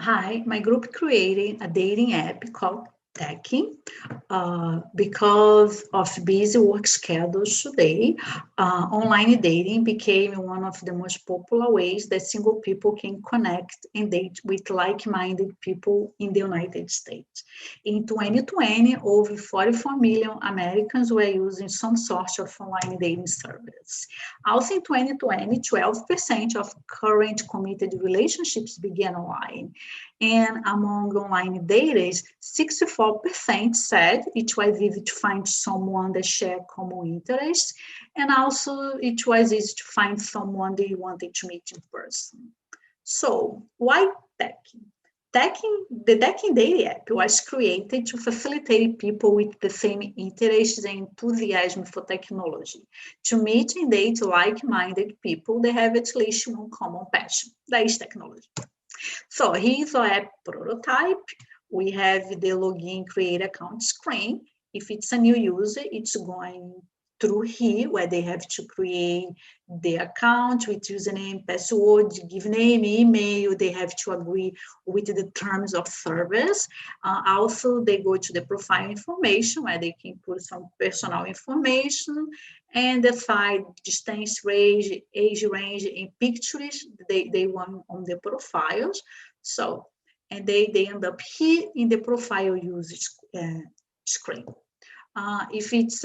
Hi, my group created a dating app called Teching because of busy work schedules today. Online dating became one of the most popular ways that single people can connect and date with like-minded people in the United States. In 2020, over 44 million Americans were using some sort of online dating service. Also in 2020, 12% of current committed relationships began online. And among online daters, 64% said it was easy to find someone that shared common interests, and also it was easy to find someone they wanted to meet in person. So, why Teching? The Teching Dating app was created to facilitate people with the same interests and enthusiasm for technology to meet and date like-minded people that have at least one common passion, that is technology. So here's our app prototype. We have the login create account screen. If it's a new user, it's going through here where they have to create the account with username, password, give name, email. They have to agree with the terms of service. Also, they go to the profile information where they can put some personal information and decide distance range, age range, and pictures they want on the profiles. So, and they end up here in the profile usage screen. If it's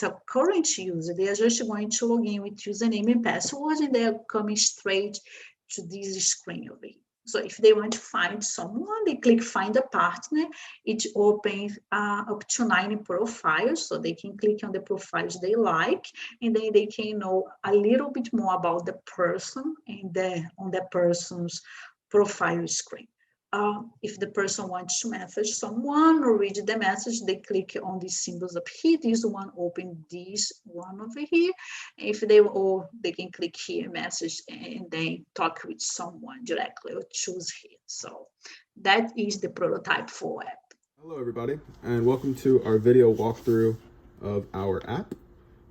a current user, they are just going to log in with username and password, and they are coming straight to this screen over here. So if they want to find someone, they click find a partner. It opens up to 9 profiles, so they can click on the profiles they like, and then they can know a little bit more about the person and on the person's profile screen. If the person wants to message someone or read the message, they click on these symbols up here. This one open this one over here. If they can click here, message, and then talk with someone directly or choose here. So that is the prototype for app. Hello everybody, and welcome to our video walkthrough of our app.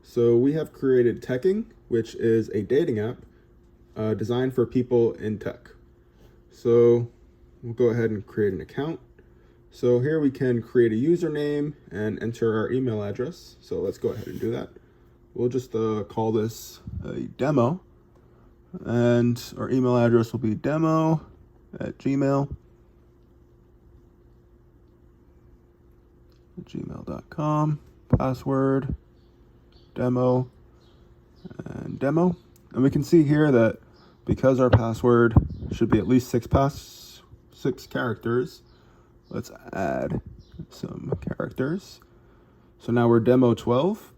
So we have created Teching, which is a dating app designed for people in tech. So we'll go ahead and create an account. So here we can create a username and enter our email address. So let's go ahead and do that. We'll just call this a demo, and our email address will be demo@gmail.com. Password demo and demo. And we can see here that because our password should be at least 6 characters, let's add some characters. So now we're demo 12.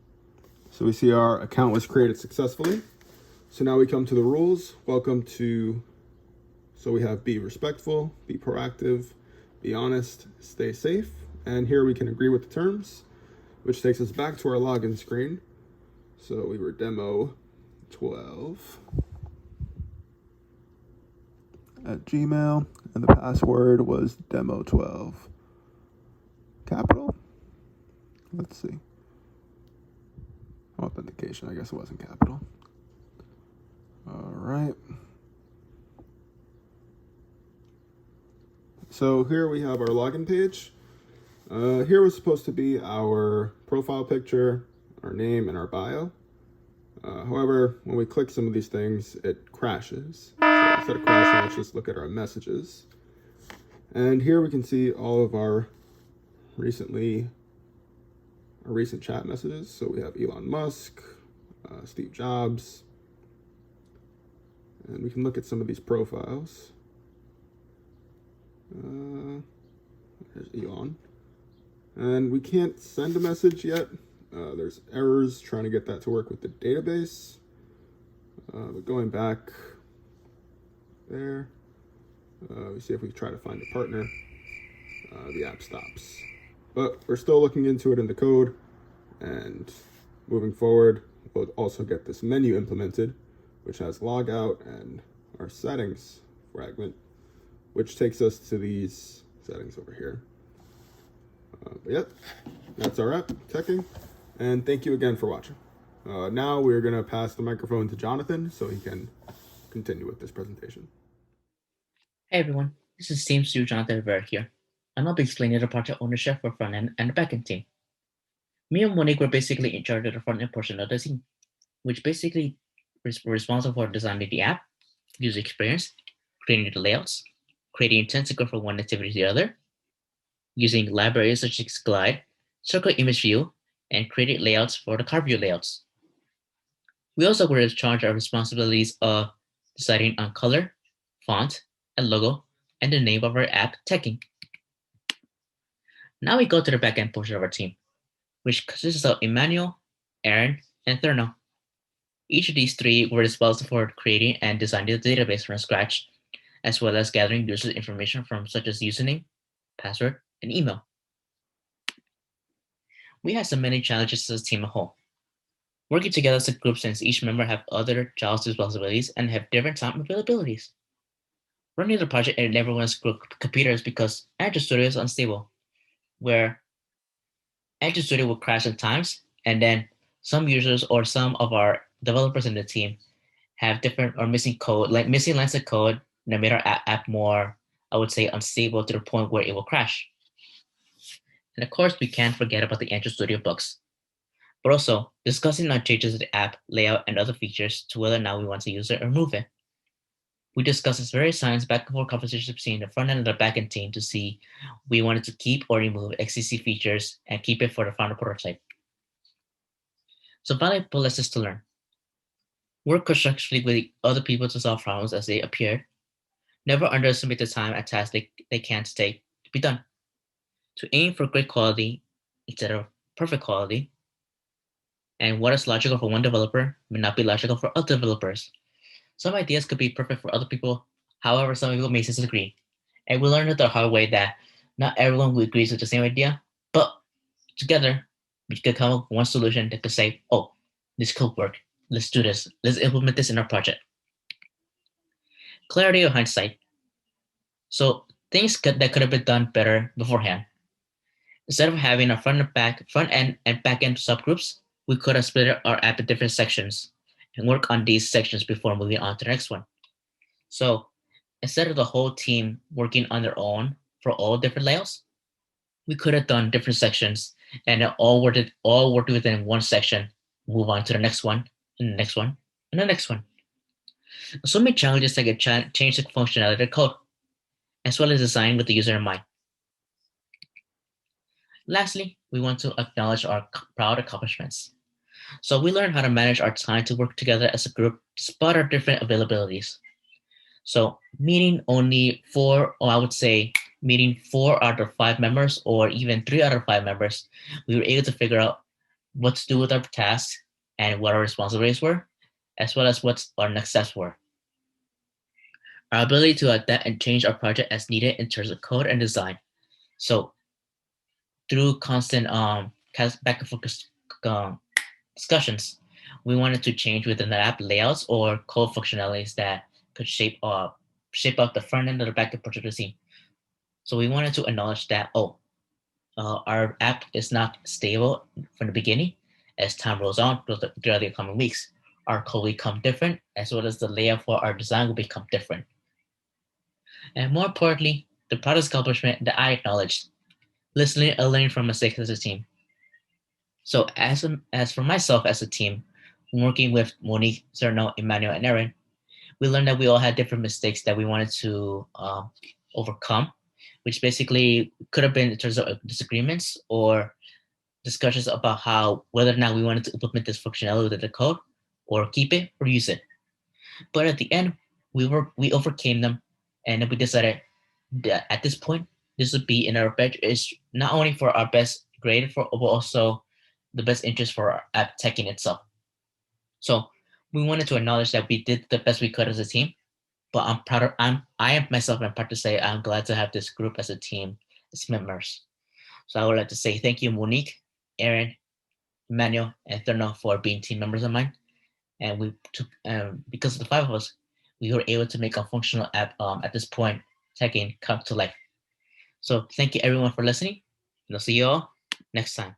So we see our account was created successfully. So now we come to the rules. So we have be respectful, be proactive, be honest, stay safe. And here we can agree with the terms, which takes us back to our login screen. So we were demo 12 at Gmail, and the password was demo12. Capital? Let's see. Authentication, I guess it wasn't capital. All right. So here we have our login page. Here was supposed to be our profile picture, our name, and our bio. However, when we click some of these things, it crashes. So instead of crashing, let's just look at our messages. And here we can see all of our recent chat messages. So we have Elon Musk, Steve Jobs, and we can look at some of these profiles. There's Elon. And we can't send a message yet. There's errors trying to get that to work with the database. But going back there, we see if we try to find a partner, the app stops. But we're still looking into it in the code, and moving forward, we'll also get this menu implemented, which has logout and our settings fragment, which takes us to these settings over here. But yep, that's our app, Teching, and thank you again for watching. Now we're going to pass the microphone to Jonathan so he can continue with this presentation. Hey everyone, This is Team Stu Jonathan Rivera here, and I'll be explaining the project ownership for front end and the backend team. Me and Monique were basically in charge of the front end portion of the team, which basically is responsible for designing the app, user experience, creating the layouts, creating tentacle from one activity to the other, using libraries such as Glide, Circle Image View, and creating layouts for the car view layouts. We also were in charge of responsibilities of deciding on color, font, and logo, and the name of our app, Teching. Now we go to the backend portion of our team, which consists of Emmanuel, Aaron, and Thurno. Each of these three were responsible for creating and designing the database from scratch, as well as gathering user information from such as username, password, and email. We had some many challenges as a team as a whole. Working together as a group since each member have other jobs responsibilities and have different time availabilities. Running the project in everyone's group computers because Android Studio is unstable, where Android Studio will crash at times, and then some users or some of our developers in the team have different or missing code, like missing lines of code that made our app more, I would say, unstable to the point where it will crash. And of course, we can't forget about the Android Studio bugs, but also discussing on changes to the app, layout, and other features to whether or not we want to use it or remove it. We discussed this very science back and forth conversation between the front end and the back end team to see we wanted to keep or remove XCC features and keep it for the final prototype. So valuable lessons to learn. Work constructively with other people to solve problems as they appear. Never underestimate the time and tasks they can take to be done. To aim for great quality instead of perfect quality. And what is logical for one developer may not be logical for other developers. Some ideas could be perfect for other people, however, some people may disagree. And we learned the hard way that not everyone who agrees with the same idea, but together we could come up with one solution that could say, oh, this could work. Let's do this. Let's implement this in our project. Clarity or hindsight. So things that could have been done better beforehand. Instead of having a front end and back end subgroups, we could have split our app in different sections and work on these sections before moving on to the next one. So instead of the whole team working on their own for all different layouts, we could have done different sections and all worked within one section, move on to the next one, and the next one, and the next one. So many challenges that get change the functionality of the code, as well as design with the user in mind. Lastly, we want to acknowledge our proud accomplishments. So we learned how to manage our time to work together as a group despite our different availabilities. So meeting only four, or I would say meeting 4 out of 5 members, or even 3 out of 5 members, we were able to figure out what to do with our tasks and what our responsibilities were, as well as what our next steps were. Our ability to adapt and change our project as needed in terms of code and design. So through constant back and forth discussions, we wanted to change within the app layouts or code functionalities that could shape up the front end or the back end project of the team. So we wanted to acknowledge that, our app is not stable from the beginning. As time rolls on throughout the coming weeks, our code will become different, as well as the layout for our design will become different. And more importantly, the product accomplishment that I acknowledged, listening and learning from mistakes as a team. So as for myself as a team, working with Monique, Cerno, Emmanuel, and Aaron, we learned that we all had different mistakes that we wanted to overcome, which basically could have been in terms of disagreements or discussions about whether or not we wanted to implement this functionality within the code or keep it or use it. But at the end, we overcame them, and then we decided that at this point, this would be in our best, is not only for our best grade, but also the best interest for our app teching itself. So we wanted to acknowledge that we did the best we could as a team, but I'm proud of, I am myself, I'm proud to say I'm glad to have this group as a team, as members. So I would like to say thank you, Monique, Aaron, Emmanuel, and Thurno for being team members of mine. And we took, because of the 5 of us, we were able to make a functional app at this point, teching come to life. So thank you everyone for listening, and I'll see you all next time.